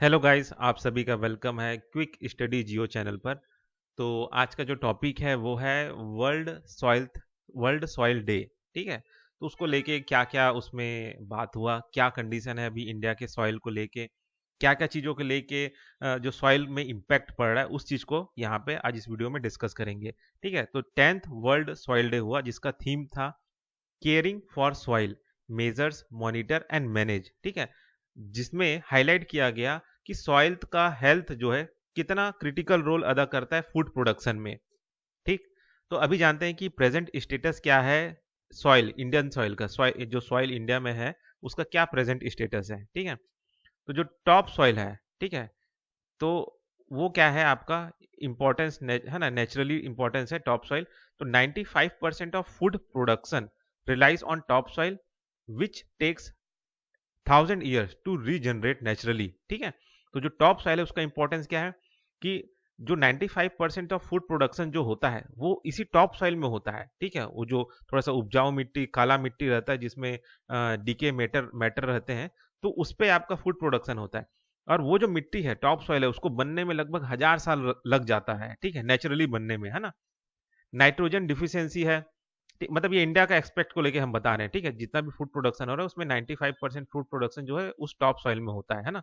Hello guys, आप सभी का वेलकम है क्विक स्टडी जियो चैनल पर। तो आज का जो टॉपिक है वो है वर्ल्ड सॉइल डे। ठीक है, तो उसको लेके क्या क्या उसमें बात हुआ, क्या कंडीशन है अभी इंडिया के सॉइल को लेके, क्या क्या चीज़ों को लेके जो सॉइल में इम्पैक्ट पड़ रहा है उस चीज़ को यहाँ पे आज इस वीडियो में डिस्कस करेंगे। ठीक है, तो 10th वर्ल्ड सॉइल डे हुआ जिसका थीम था caring for soil, measures, monitor and manage. ठीक है, जिसमें हाईलाइट किया गया कि सॉइल का हेल्थ जो है कितना क्रिटिकल रोल अदा करता है फूड प्रोडक्शन में। ठीक, तो अभी जानते हैं कि प्रेजेंट स्टेटस क्या है सॉइल, इंडियन सॉइल का, सॉइल जो सॉइल इंडिया में है उसका क्या प्रेजेंट स्टेटस है। ठीक है, तो जो टॉप सॉइल है, ठीक है, तो वो क्या है आपका इम्पोर्टेंस है ना, नेचुरली इम्पोर्टेंस है टॉप सॉइल। तो 95% of food production relies on top soil which takes 1000 years to regenerate naturally. ठीक है, तो जो टॉप सॉइल है उसका इंपॉर्टेंस क्या है कि जो 95% ऑफ फूड प्रोडक्शन जो होता है वो इसी टॉप सॉइल में होता है। ठीक है, वो जो थोड़ा सा उपजाऊ मिट्टी, काला मिट्टी रहता है जिसमें डीके मैटर मैटर रहते हैं, तो उस पर आपका फूड प्रोडक्शन होता है। और वो जो मिट्टी है टॉप सॉइल है उसको बनने में लगभग 1000 साल लग जाता है। ठीक है, नेचुरली बनने में, है ना। नाइट्रोजन डिफिशियंसी है, मतलब ये इंडिया का एक्सपेक्ट को लेके हम बता रहे हैं। ठीक है, जितना भी फूड प्रोडक्शन हो रहा है उसमें 95% फूड प्रोडक्शन जो है उस टॉप सॉइल में होता है ना।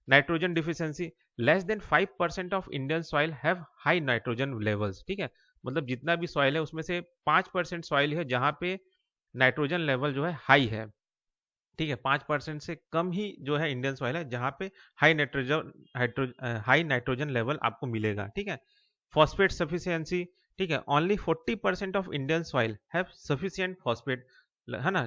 Nitrogen deficiency, less than 5% of Indian soil have high nitrogen levels. ठीक है, मतलब जितना भी सॉइल है उसमें से 5% सॉइल है जहां पे नाइट्रोजन लेवल जो है हाई है। ठीक है, 5% से कम ही जो है इंडियन सॉइल है जहां पे हाई नाइट्रोजन लेवल आपको मिलेगा। ठीक है, फॉस्फेट सफिशियंसी, ठीक है, only 40% of Indian soil have sufficient phosphate, है ना।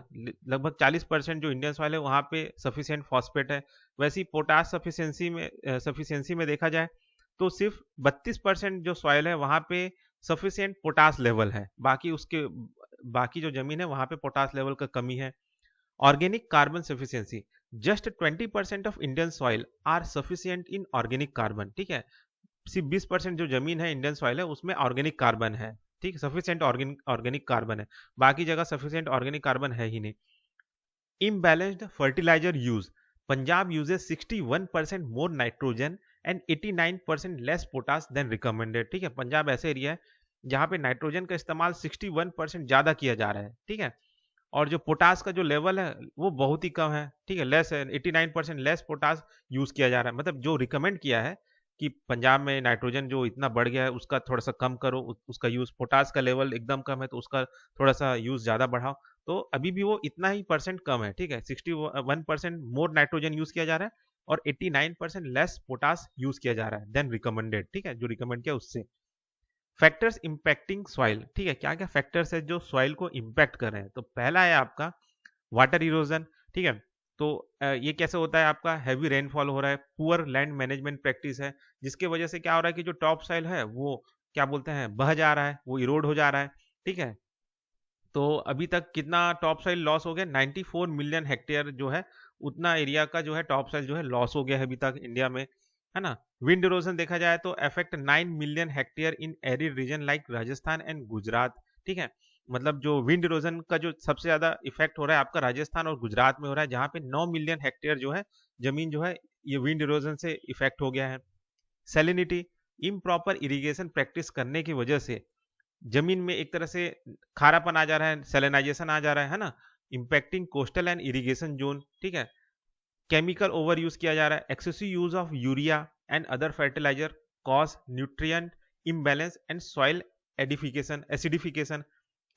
लगभग 40% जो इंडियन सॉइल है वहाँ पे सफिशिएंट फॉस्फेट है। वैसे ही पोटास सफिशियंसी में देखा जाए तो सिर्फ 32% जो सॉइल है वहाँ पे सफिशिएंट पोटास लेवल है, बाकी जो जमीन है वहाँ पे पोटास लेवल का कमी है। Organic carbon sufficiency, just 20% of Indian soil are sufficient in organic carbon. ठीक है, सिर्फ 20% जो जमीन है इंडियन सॉइल है उसमें ऑर्गेनिक कार्बन है। ठीक, सफिशिएंट ऑर्गेनिक कार्बन है, बाकी जगह सफिशिएंट ऑर्गेनिक कार्बन है ही नहीं। Imbalanced fertiliser use, Punjab uses 61% more nitrogen and 89% less potash than recommended. ठीक है, पंजाब ऐसे एरिया है जहां पे नाइट्रोजन का इस्तेमाल 61% ज्यादा किया जा रहा है। ठीक है, और जो पोटास का जो लेवल है वो बहुत ही कम है। ठीक है, लेस है, 89% लेस पोटास यूज किया जा रहा है। मतलब जो रिकमेंड किया है कि पंजाब में नाइट्रोजन जो इतना बढ़ गया है उसका थोड़ा सा कम करो, उसका यूज, पोटास का लेवल एकदम कम है तो उसका थोड़ा सा यूज ज्यादा बढ़ाओ। तो अभी भी वो इतना ही परसेंट कम है। ठीक है, 61% मोर नाइट्रोजन यूज किया जा रहा है और 89% लेस पोटास यूज किया जा रहा है देन रिकमेंडेड। ठीक है, जो रिकमेंड किया उससे। फैक्टर्स इंपैक्टिंग सॉइल, ठीक है, क्या क्या फैक्टर्स है जो सॉइल को इंपैक्ट कर रहे हैं। तो पहला है आपका वाटर इरोजन। ठीक है, तो ये कैसे होता है, आपका हैवी रेनफॉल हो रहा है, पुअर लैंड मैनेजमेंट प्रैक्टिस है, जिसके वजह से क्या हो रहा है कि जो टॉप सॉइल है वो क्या बोलते हैं बह जा रहा है, वो इरोड हो जा रहा है। ठीक है, तो अभी तक कितना टॉप सॉइल लॉस हो गया, 94 मिलियन हेक्टेयर जो है उतना एरिया का जो है टॉप सॉइल जो है लॉस हो गया है अभी तक इंडिया में, है ना। विंड इरोजन देखा जाए तो affect 9 million hectare in arid region like Rajasthan and Gujarat. ठीक है, मतलब जो विंड इरोजन का जो सबसे ज्यादा इफेक्ट हो रहा है आपका राजस्थान और गुजरात में हो रहा है, जहां पे 9 मिलियन हेक्टेयर जो है जमीन जो है ये विंड इरोजन से इफेक्ट हो गया है। सेलिनिटी, इम्प्रॉपर इरिगेशन प्रैक्टिस करने की वजह से जमीन में एक तरह से खारापन आ जा रहा है, सेलेनाइजेशन आ जा रहा है ना, impacting coastal and irrigation zone. ठीक है, केमिकल ओवर यूज किया जा रहा है, excessive use of urea and other fertiliser cause nutrient imbalance and soil acidification.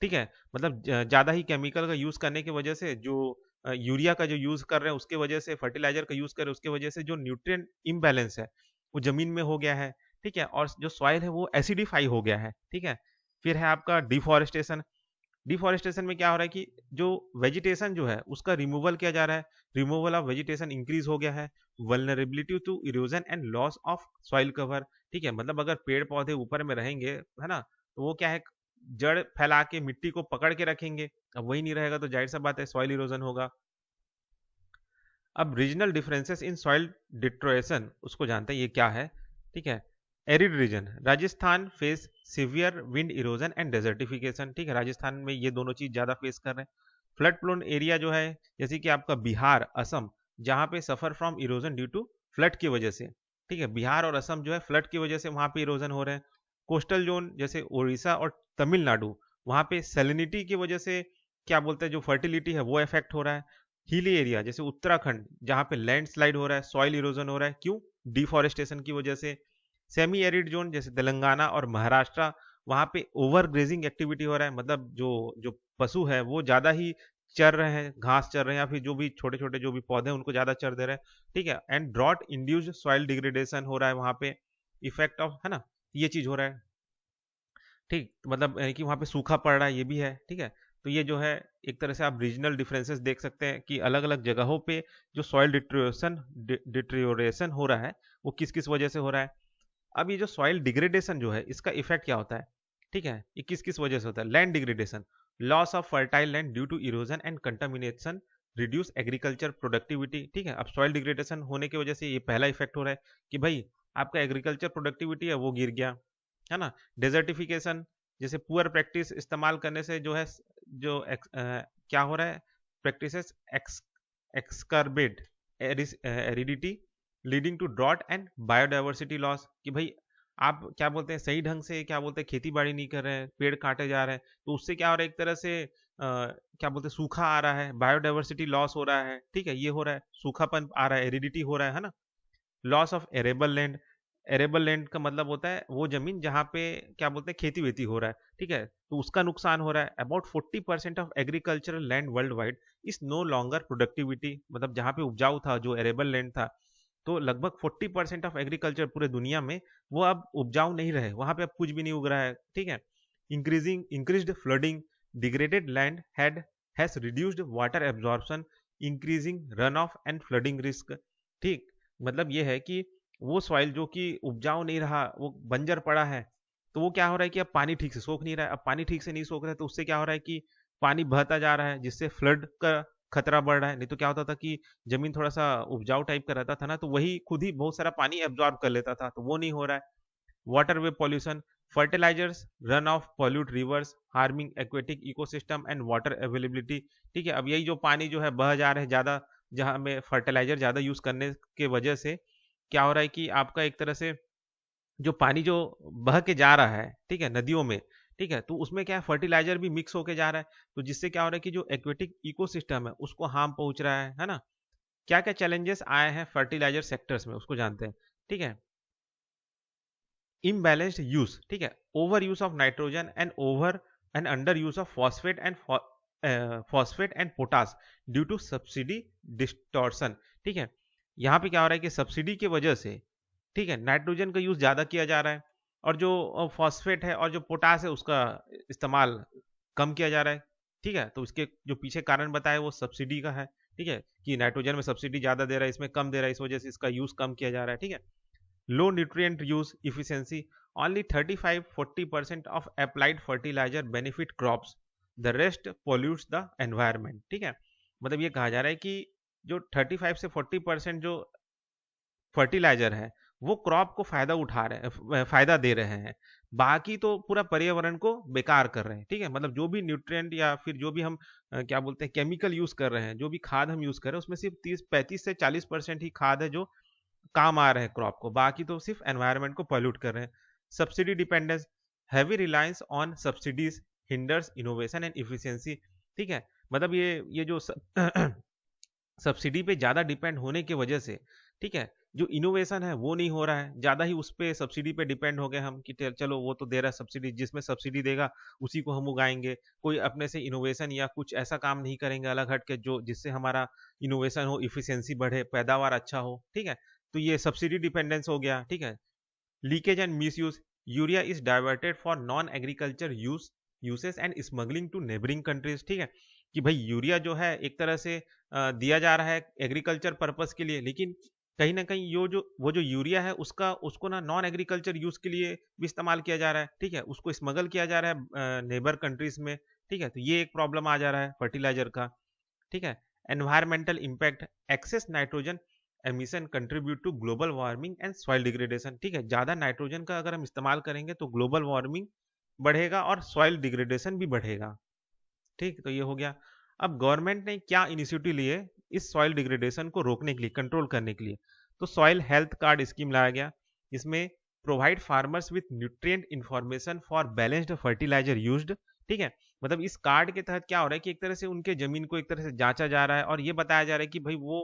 ठीक है, मतलब ज्यादा ही केमिकल का यूज करने की वजह से जो यूरिया का जो यूज कर रहे हैं उसके वजह से, फर्टिलाइजर का यूज कर रहे हैं उसके वजह से जो न्यूट्रिएंट इम्बैलेंस है वो जमीन में हो गया है। ठीक है, और जो सॉइल है वो एसिडिफाई हो गया है। ठीक है, फिर है आपका डिफॉरेस्टेशन। डिफॉरेस्टेशन में क्या हो रहा है कि जो वेजिटेशन जो है उसका रिमूवल किया जा रहा है, रिमूवल ऑफ वेजिटेशन इंक्रीज हो गया है। Vulnerability to erosion and loss of soil cover. ठीक है, मतलब अगर पेड़ पौधे ऊपर में रहेंगे, है ना, तो वो क्या है, जड़ फैला के मिट्टी को पकड़ के रखेंगे। अब वही नहीं रहेगा तो जाहिर सा बात है सॉइल इरोजन होगा। अब रीजनल डिफरेंसेस इन सॉइल डिट्रोएशन उसको जानते हैं ये क्या है। ठीक है, arid region, Rajasthan face severe wind erosion and desertification. ठीक है, राजस्थान में ये दोनों चीज ज्यादा फेस कर रहे हैं। फ्लड प्लोन एरिया जो है जैसे कि आपका बिहार, असम, जहां पे suffer from erosion due to flood की वजह से, ठीक है। बिहार और असम जो है फ्लड की वजह से वहां पे इरोजन हो रहे हैं। कोस्टल जोन जैसे उड़ीसा और तमिलनाडु, वहां पे सैलिनिटी की वजह से क्या बोलते हैं जो फर्टिलिटी है वो इफेक्ट हो रहा है। हिली एरिया जैसे उत्तराखंड जहाँ पे लैंडस्लाइड हो रहा है, सॉइल इरोजन हो रहा है, क्यों? डिफॉरेस्टेशन की वजह से। सेमी एरिड जोन जैसे तेलंगाना और महाराष्ट्र, वहां पे ओवर ग्रेजिंग एक्टिविटी हो रहा है, मतलब जो जो पशु है वो ज्यादा ही चर रहे हैं, घास चर रहे हैं, या फिर जो भी छोटे छोटे जो भी पौधे हैं उनको ज्यादा चर दे रहे हैं, ठीक है। And drought induced soil degradation हो रहा है वहां पे, इफेक्ट ऑफ, है ना, ये चीज हो रहा है, ठीक। मतलब कि वहां पे सूखा पड़ रहा है, ये भी है, ठीक है। तो ये जो है एक तरह से आप रीजनल डिफरेंसेस देख सकते हैं कि अलग अलग जगहों पे जो सॉइल डिट्रियोरेशन हो रहा है वो किस किस वजह से हो रहा है। अब ये जो सॉइल डिग्रेडेशन जो है इसका इफेक्ट क्या होता है, ठीक है, ये किस किस वजह से होता है। Land degradation, loss of fertile land due to erosion and contamination, reduce agriculture productivity, ठीक है। अब सॉइल डिग्रेडेशन होने की वजह से ये पहला इफेक्ट हो रहा है कि भाई आपका एग्रीकल्चर प्रोडक्टिविटी है वो गिर गया, है ना। डेजर्टिफिकेशन, जैसे पुअर प्रैक्टिस इस्तेमाल करने से जो है क्या हो रहा है, practices exacerbated aridity leading to drought and biodiversity loss, कि भाई आप क्या बोलते हैं सही ढंग से क्या बोलते हैं खेती बाड़ी नहीं कर रहे हैं, पेड़ काटे जा रहे हैं, तो उससे क्या हो रहा है एक तरह से क्या बोलते हैं सूखा आ रहा है, बायोडाइवर्सिटी लॉस हो रहा है, ठीक है, ये हो रहा है, सूखापन आ रहा है, एरिडिटी हो रहा है ना। Loss of arable land, arable land का मतलब होता है वो जमीन जहाँ पे क्या बोलते हैं खेती वेती हो रहा है, ठीक है, तो उसका नुकसान हो रहा है। About 40% of agricultural land world wide is no longer productivity, मतलब जहाँ पे उपजाऊ था जो एरेबल लैंड था, तो लगभग 40% ऑफ एग्रीकल्चर पूरे दुनिया में वो अब उपजाऊ नहीं रहे, वहां पे अब कुछ भी नहीं उग रहा है, ठीक है। Increased flooding, degraded land has reduced water absorption, increasing run of and flooding risk, ठीक। मतलब ये है कि वो सॉइल जो कि उपजाऊ नहीं रहा, वो बंजर पड़ा है, तो वो क्या हो रहा है कि अब पानी ठीक से सोख नहीं रहा है। अब पानी ठीक से नहीं सोख रहा है तो उससे क्या हो रहा है कि पानी बहता जा रहा है, जिससे फ्लड का खतरा बढ़ रहा है। नहीं तो क्या होता था कि जमीन थोड़ा सा उपजाऊ टाइप का रहता था ना, तो वही खुद ही बहुत सारा पानी एब्जॉर्ब कर लेता था, तो वो नहीं हो रहा है। Waterway pollution, fertilisers run off pollute rivers, harming aquatic ecosystem and water availability, ठीक है। अब यही जो पानी जो है बह जा रहे हैं ज्यादा, जहां में फर्टिलाइजर ज्यादा यूज करने के वजह से क्या हो रहा है कि आपका एक तरह से जो पानी जो बह के जा रहा है, ठीक है, नदियों में, ठीक है, तो उसमें क्या है फर्टिलाइजर भी मिक्स होके जा रहा है, तो जिससे क्या हो रहा है कि जो एक्वेटिक इकोसिस्टम है उसको हार्म पहुंच रहा है ना। क्या क्या चैलेंजेस आए हैं फर्टिलाइजर सेक्टर्स में उसको जानते हैं, ठीक है। इम्बैलेंस्ड यूज, ठीक है, over use of nitrogen and over and under use of phosphate and potash due to subsidy distortion, ठीक है। यहाँ पे क्या हो रहा है कि सब्सिडी की वजह से, ठीक है, नाइट्रोजन का यूज ज्यादा किया जा रहा है, और जो फॉस्फेट है और जो पोटास है उसका इस्तेमाल कम किया जा रहा है, ठीक है। तो उसके जो पीछे कारण बताए वो सब्सिडी का है, ठीक है, कि नाइट्रोजन में सब्सिडी ज्यादा दे रहा है, इसमें कम दे रहा है, इस वजह से इसका यूज कम किया जा रहा है, ठीक है। Low nutrient use efficiency, only 35-40% of applied fertiliser benefit crops, the rest pollutes the environment, ठीक है। मतलब ये कहा जा रहा है कि जो 35 से 40% जो फर्टिलाइजर है वो क्रॉप को फायदा उठा रहे हैं, फायदा दे रहे हैं, बाकी तो पूरा पर्यावरण को बेकार कर रहे हैं, ठीक है। मतलब जो भी न्यूट्रिएंट या फिर जो भी हम क्या बोलते हैं केमिकल यूज कर रहे हैं, जो भी खाद हम यूज कर रहे हैं उसमें सिर्फ 35 से 40% ही खाद है जो काम आ रहे हैं क्रॉप को, बाकी तो सिर्फ एनवायरनमेंट को पॉल्यूट कर रहे हैं। Subsidy dependence, heavy reliance on subsidies hinders innovation and efficiency, ठीक है। मतलब ये जो सब्सिडी पे ज्यादा डिपेंड होने की वजह से, ठीक है, जो इनोवेशन है वो नहीं हो रहा है, ज्यादा ही उस पे सब्सिडी पे डिपेंड हो गए हम कि चलो वो तो दे रहा है सब्सिडी, जिसमें सब्सिडी देगा उसी को हम उगाएंगे, कोई अपने से इनोवेशन या कुछ ऐसा काम नहीं करेंगे अलग हट के जो जिससे हमारा इनोवेशन हो, इफिशियंसी बढ़े, पैदावार अच्छा हो, ठीक है। तो ये सब्सिडी डिपेंडेंस हो गया, ठीक है। Leakage and misuse, urea is diverted for non agriculture uses and smuggling to neighbouring countries, ठीक है, कि भाई यूरिया जो है एक तरह से दिया जा रहा है एग्रीकल्चर पर्पस के लिए, लेकिन कहीं ना कहीं वो जो यूरिया है उसको ना नॉन एग्रीकल्चर यूज के लिए भी इस्तेमाल किया जा रहा है, ठीक है, उसको स्मगल किया जा रहा है नेबर कंट्रीज में, ठीक है। तो ये एक प्रॉब्लम आ जा रहा है फर्टिलाइजर का, ठीक है। Environmental impact, excess nitrogen emission contribute to global warming and soil degradation, ठीक है, ज्यादा नाइट्रोजन का अगर हम इस्तेमाल करेंगे तो ग्लोबल वार्मिंग बढ़ेगा और सॉइल डिग्रेडेशन भी बढ़ेगा, ठीक। तो ये हो गया। अब गवर्नमेंट ने क्या इनिशिएटिव लिए इस सॉइल डिग्रेडेशन को रोकने के लिए, कंट्रोल करने के लिए, तो सॉइल हेल्थ कार्ड स्कीम लाया गया, इसमें provide farmers with nutrient information for balanced fertiliser used. ठीक है, मतलब इस कार्ड के तहत क्या हो रहा है कि एक तरह से उनके जमीन को एक तरह से जांचा जा रहा है और ये बताया जा रहा है कि भाई वो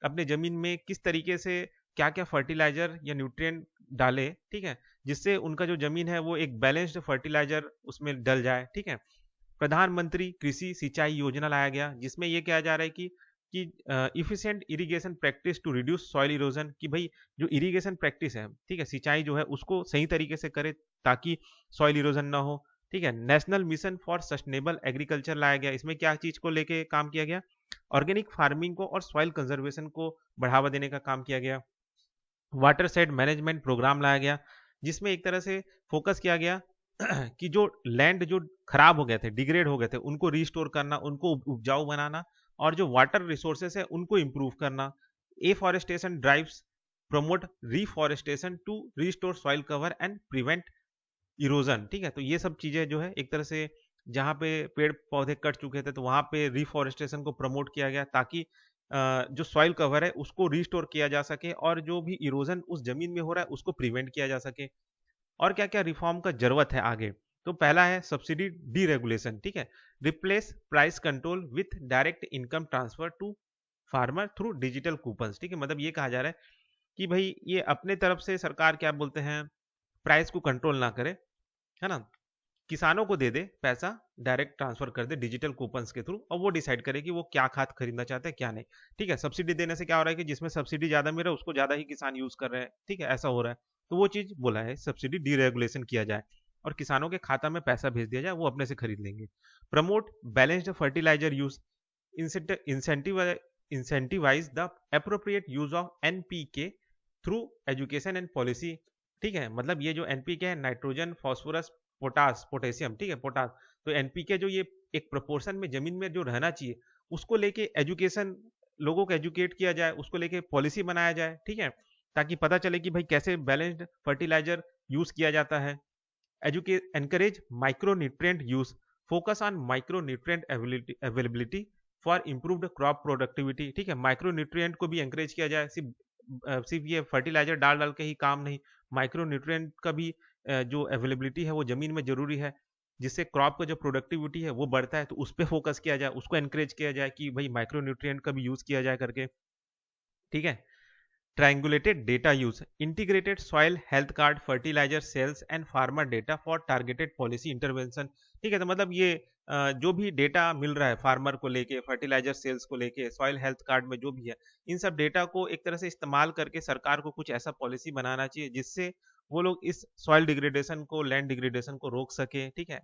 अपने जमीन में किस तरीके से क्या क्या फर्टिलाइजर या न्यूट्रिएंट डाले, ठीक है, जिससे उनका जो जमीन है वो एक बैलेंस्ड फर्टिलाइजर उसमें डल जाए। ठीक है, प्रधानमंत्री कृषि सिंचाई योजना लाया गया, जिसमें ये कहा जा रहा है कि efficient irrigation practice to reduce soil erosion, कि भाई जो इरिगेशन प्रैक्टिस है, ठीक है, सिंचाई जो है उसको सही तरीके से करे ताकि सॉइल इरोजन ना हो। ठीक है, national mission for sustainable agriculture लाया गया, इसमें क्या चीज को लेके काम किया गया, ऑर्गेनिक फार्मिंग को और सॉइल कंजर्वेशन को बढ़ावा देने का काम किया गया। वाटर सेड मैनेजमेंट प्रोग्राम लाया गया, जिसमें एक तरह से फोकस किया गया कि जो लैंड जो खराब हो गए थे, डिग्रेड हो गए थे, उनको रिस्टोर करना, उनको उपजाऊ बनाना, और जो वाटर रिसोर्सेस है उनको इंप्रूव करना। Afforestation drives promote reforestation to restore soil cover and prevent erosion. ठीक है, तो ये सब चीजें जो है एक तरह से जहाँ पे पेड़ पौधे कट चुके थे तो वहां पे रिफॉरेस्टेशन को प्रमोट किया गया ताकि जो सॉइल कवर है उसको रिस्टोर किया जा सके और जो भी इरोजन उस जमीन में हो रहा है उसको प्रिवेंट किया जा सके। और क्या क्या रिफॉर्म का जरूरत है आगे, तो पहला है सब्सिडी डीरेगुलेशन। ठीक है, replace price control with direct income transfer to farmer through digital coupons. ठीक है, मतलब ये कहा जा रहा है कि भाई ये अपने तरफ से सरकार क्या बोलते हैं, प्राइस को कंट्रोल ना करे, है ना, किसानों को दे दे पैसा, डायरेक्ट ट्रांसफर कर दे डिजिटल कूपन्स के थ्रू, और वो डिसाइड करे कि वो क्या खाद खरीदना चाहते हैं क्या नहीं। ठीक है, सब्सिडी देने से क्या हो रहा है कि जिसमें सब्सिडी ज्यादा मिल रहा है उसको ज्यादा ही किसान यूज कर रहे हैं। ठीक है, ऐसा हो रहा है, तो वो चीज बोला है सब्सिडी डीरेगुलेशन किया जाए और किसानों के खाता में पैसा भेज दिया जाए, वो अपने से खरीद लेंगे। Promote balanced fertiliser use, incentivise the appropriate use of NPK through education and policy. ठीक है, मतलब ये जो एनपीके है, नाइट्रोजन फॉस्फोरस पोटास पोटेशियम, ठीक है, पोटास, तो एनपीके जो ये एक प्रोपोर्शन में जमीन में जो रहना चाहिए उसको लेके एजुकेशन, लोगों को एजुकेट किया जाए, उसको लेके पॉलिसी बनाया जाए। ठीक है, ताकि पता चले कि भाई कैसे बैलेंस्ड फर्टिलाइजर यूज किया जाता है। Educate encourage micro nutrient use, focus on micro nutrient availability for improved crop productivity. ठीक है, माइक्रो न्यूट्रिएंट को भी एनकरेज किया जाए, सिर्फ ये फर्टिलाइजर डाल डाल के ही काम नहीं, माइक्रो न्यूट्रिएंट का भी जो अवेलेबिलिटी है वो जमीन में जरूरी है, जिससे क्रॉप का जो प्रोडक्टिविटी है वो बढ़ता है, तो उस पर फोकस किया जाए, उसको एनकरेज किया जाए कि भाई माइक्रो न्यूट्रिएंट का भी यूज किया जाए करके। ठीक है, triangulated data use, integrated soil health card, fertiliser sales and farmer data for targeted policy intervention. ठीक है, तो मतलब ये जो भी डेटा मिल रहा है फार्मर को लेके, फर्टिलाइजर सेल्स को लेके, सॉइल हेल्थ कार्ड में जो भी है, इन सब डेटा को एक तरह से इस्तेमाल करके सरकार को कुछ ऐसा पॉलिसी बनाना चाहिए जिससे वो लोग इस सॉइल डिग्रेडेशन को, लैंड डिग्रेडेशन को रोक सके। ठीक है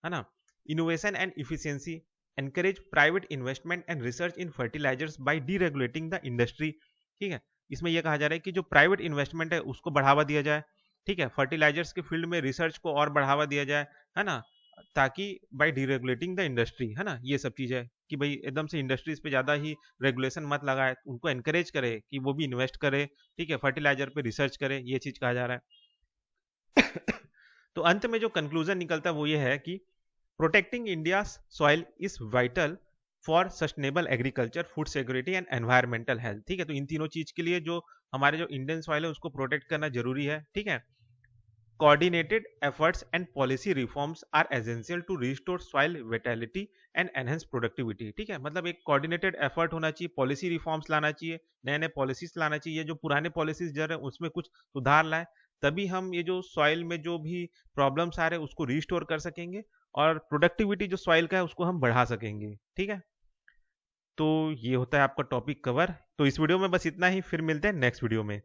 ना। Innovation and efficiency, encourage private investment and research in fertilizers by deregulating the industry। ठीक है, इसमें यह कहा जा रहा है कि जो प्राइवेट इन्वेस्टमेंट है उसको बढ़ावा दिया जाए। ठीक है, फर्टिलाइजर्स के फील्ड में रिसर्च को और बढ़ावा दिया जाए, है ना, ताकि बाय डीरेगुलेटिंग द इंडस्ट्री, है ना, ये सब चीज है कि भाई एकदम से इंडस्ट्रीज पे ज्यादा ही रेगुलेशन मत लगाए, उनको एनकरेज करे कि वो भी इन्वेस्ट करे। ठीक है, फर्टिलाइजर पे रिसर्च करे, ये चीज कहा जा रहा है। तो अंत में जो कंक्लूजन निकलता है वो ये है कि protecting India soil is vital for sustainable agriculture, food security and environmental health. ठीक है, तो इन तीनों चीज के लिए जो हमारे जो इंडियन सॉइल है उसको प्रोटेक्ट करना जरूरी है। ठीक है, coordinated efforts and policy reforms are essential to restore soil vitality and enhance productivity। ठीक है, मतलब एक coordinated effort होना चाहिए, पॉलिसी रिफॉर्म्स लाना चाहिए, नए नए पॉलिसीज लाना चाहिए, जो पुराने पॉलिसीज जो है उसमें कुछ सुधार लाए, तभी हम ये जो सॉइल में जो भी प्रॉब्लम्स आ रहे हैं उसको रिस्टोर कर सकेंगे और प्रोडक्टिविटी जो सॉइल का है उसको हम बढ़ा सकेंगे। ठीक है, तो ये होता है आपका टॉपिक कवर। तो इस वीडियो में बस इतना ही, फिर मिलते हैं नेक्स्ट वीडियो में।